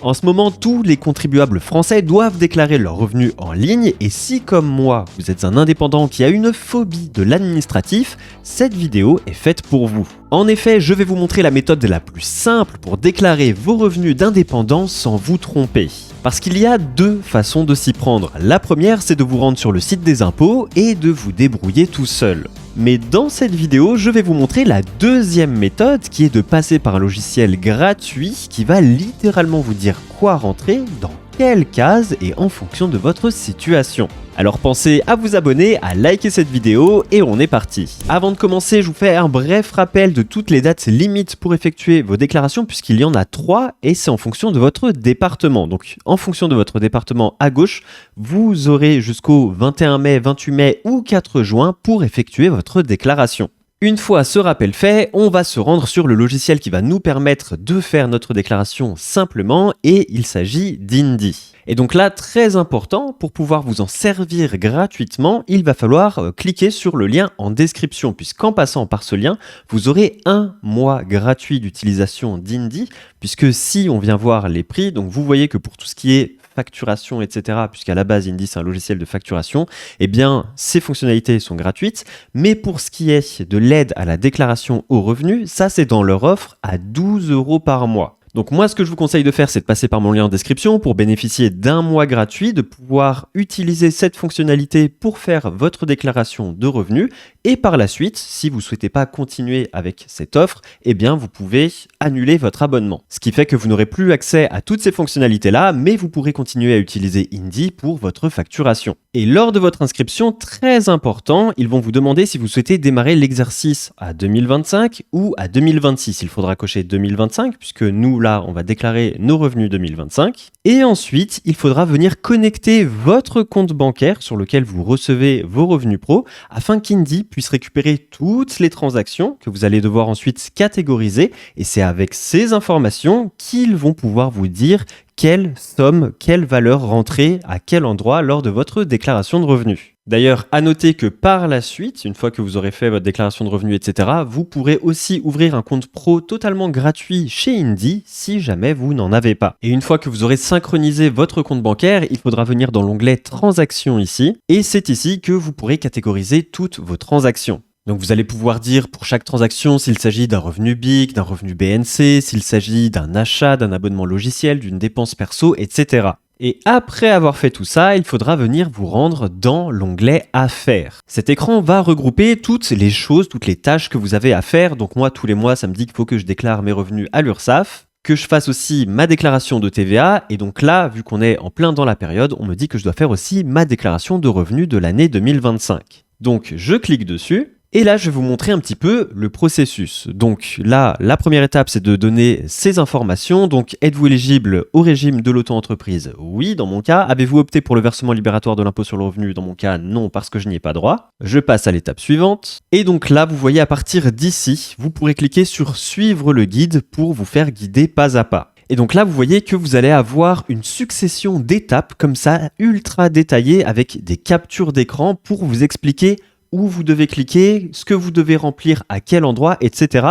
En ce moment, tous les contribuables français doivent déclarer leurs revenus en ligne et si, comme moi, vous êtes un indépendant qui a une phobie de l'administratif, cette vidéo est faite pour vous. En effet, je vais vous montrer la méthode la plus simple pour déclarer vos revenus d'indépendant sans vous tromper. Parce qu'il y a deux façons de s'y prendre. La première, c'est de vous rendre sur le site des impôts et de vous débrouiller tout seul. Mais dans cette vidéo, je vais vous montrer la deuxième méthode qui est de passer par un logiciel gratuit qui va littéralement vous dire quoi rentrer, dans quelle case et en fonction de votre situation. Alors pensez à vous abonner, à liker cette vidéo et on est parti. Avant de commencer, je vous fais un bref rappel de toutes les dates limites pour effectuer vos déclarations puisqu'il y en a 3 et c'est en fonction de votre département. Donc en fonction de votre département à gauche, vous aurez jusqu'au 21 mai, 28 mai ou 4 juin pour effectuer votre déclaration. Une fois ce rappel fait, on va se rendre sur le logiciel qui va nous permettre de faire notre déclaration simplement et il s'agit d'Indy. Et donc là, très important, pour pouvoir vous en servir gratuitement, il va falloir cliquer sur le lien en description puisqu'en passant par ce lien, vous aurez 1 mois gratuit d'utilisation d'Indy puisque si on vient voir les prix, donc vous voyez que pour tout ce qui est facturation, etc., puisqu'à la base, Indy, c'est un logiciel de facturation, eh bien, ces fonctionnalités sont gratuites, mais pour ce qui est de l'aide à la déclaration aux revenus, ça, c'est dans leur offre à 12 € par mois. Donc moi, ce que je vous conseille de faire, c'est de passer par mon lien en description pour bénéficier d'1 mois gratuit, de pouvoir utiliser cette fonctionnalité pour faire votre déclaration de revenus. Et par la suite, si vous ne souhaitez pas continuer avec cette offre, eh bien vous pouvez annuler votre abonnement. Ce qui fait que vous n'aurez plus accès à toutes ces fonctionnalités-là, mais vous pourrez continuer à utiliser Indy pour votre facturation. Et lors de votre inscription, très important, ils vont vous demander si vous souhaitez démarrer l'exercice à 2025 ou à 2026. Il faudra cocher 2025 puisque nous, là, on va déclarer nos revenus 2025. Et ensuite, il faudra venir connecter votre compte bancaire sur lequel vous recevez vos revenus pro afin qu'Indy puisse récupérer toutes les transactions que vous allez devoir ensuite catégoriser. Et c'est avec ces informations qu'ils vont pouvoir vous dire quelle somme, quelle valeur rentrer à quel endroit lors de votre déclaration de revenus. D'ailleurs, à noter que par la suite, une fois que vous aurez fait votre déclaration de revenus, etc., vous pourrez aussi ouvrir un compte pro totalement gratuit chez Indy si jamais vous n'en avez pas. Et une fois que vous aurez synchronisé votre compte bancaire, il faudra venir dans l'onglet Transactions ici, et c'est ici que vous pourrez catégoriser toutes vos transactions. Donc vous allez pouvoir dire pour chaque transaction s'il s'agit d'un revenu BIC, d'un revenu BNC, s'il s'agit d'un achat, d'un abonnement logiciel, d'une dépense perso, etc. Et après avoir fait tout ça, il faudra venir vous rendre dans l'onglet Affaires. Cet écran va regrouper toutes les choses, toutes les tâches que vous avez à faire. Donc moi, tous les mois, ça me dit qu'il faut que je déclare mes revenus à l'URSSAF, que je fasse aussi ma déclaration de TVA. Et donc là, vu qu'on est en plein dans la période, on me dit que je dois faire aussi ma déclaration de revenus de l'année 2025. Donc je clique dessus. Et là, je vais vous montrer un petit peu le processus. Donc là, la première étape, c'est de donner ces informations. Donc, êtes-vous éligible au régime de l'auto-entreprise? Oui, dans mon cas. Avez-vous opté pour le versement libératoire de l'impôt sur le revenu? Dans mon cas, non, parce que je n'y ai pas droit. Je passe à l'étape suivante. Et donc là, vous voyez à partir d'ici, vous pourrez cliquer sur Suivre le guide pour vous faire guider pas à pas. Et donc là, vous voyez que vous allez avoir une succession d'étapes comme ça, ultra détaillées, avec des captures d'écran pour vous expliquer où vous devez cliquer, ce que vous devez remplir, à quel endroit, etc.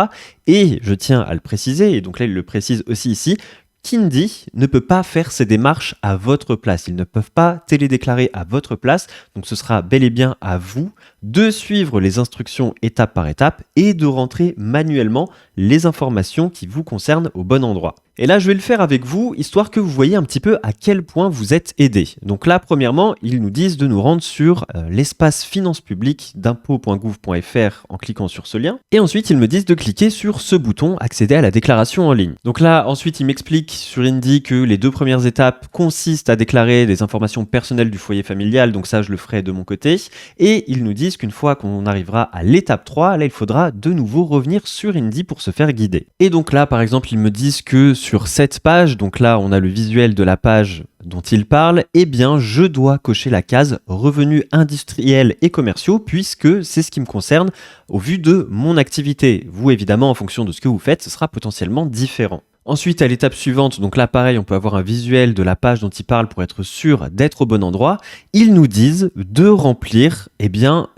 Et je tiens à le préciser, et donc là il le précise aussi ici, qu'Indy ne peut pas faire ces démarches à votre place. Ils ne peuvent pas télédéclarer à votre place. Donc ce sera bel et bien à vous de suivre les instructions étape par étape et de rentrer manuellement les informations qui vous concernent au bon endroit. Et là, je vais le faire avec vous, histoire que vous voyez un petit peu à quel point vous êtes aidé. Donc là, premièrement, ils nous disent de nous rendre sur l'espace finances publiques d'impôts.gouv.fr en cliquant sur ce lien. Et ensuite, ils me disent de cliquer sur ce bouton « Accéder à la déclaration en ligne ». Donc là, ensuite, ils m'expliquent sur Indy que les 2 premières étapes consistent à déclarer des informations personnelles du foyer familial. Donc ça, je le ferai de mon côté. Et ils nous disent qu'une fois qu'on arrivera à l'étape 3, là, il faudra de nouveau revenir sur Indy pour se faire guider. Et donc là, par exemple, ils me disent que sur cette page, donc là on a le visuel de la page dont il parle, eh bien je dois cocher la case revenus industriels et commerciaux puisque c'est ce qui me concerne au vu de mon activité. Vous évidemment en fonction de ce que vous faites, ce sera potentiellement différent. Ensuite, à l'étape suivante, donc là pareil, on peut avoir un visuel de la page dont ils parlent pour être sûr d'être au bon endroit. Ils nous disent de remplir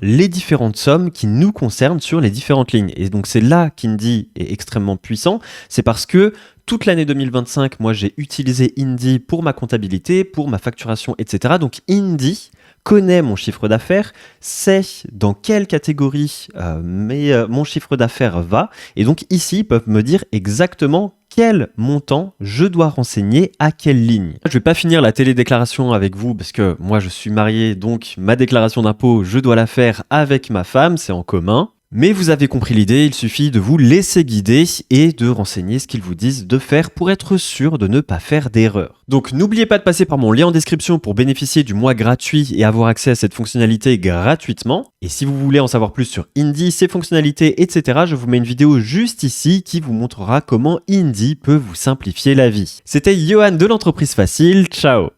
les différentes sommes qui nous concernent sur les différentes lignes. Et donc c'est là qu'Indy est extrêmement puissant. C'est parce que toute l'année 2025, moi j'ai utilisé Indy pour ma comptabilité, pour ma facturation, etc. Donc Indy connaît mon chiffre d'affaires, sait dans quelle catégorie mon chiffre d'affaires va. Et donc ici, ils peuvent me dire exactement quel montant je dois renseigner à quelle ligne. Je ne vais pas finir la télédéclaration avec vous parce que moi je suis marié, donc ma déclaration d'impôt, je dois la faire avec ma femme, c'est en commun. Mais vous avez compris l'idée, il suffit de vous laisser guider et de renseigner ce qu'ils vous disent de faire pour être sûr de ne pas faire d'erreur. Donc n'oubliez pas de passer par mon lien en description pour bénéficier du mois gratuit et avoir accès à cette fonctionnalité gratuitement. Et si vous voulez en savoir plus sur Indy, ses fonctionnalités, etc., je vous mets une vidéo juste ici qui vous montrera comment Indy peut vous simplifier la vie. C'était Johan de l'entreprise facile, ciao!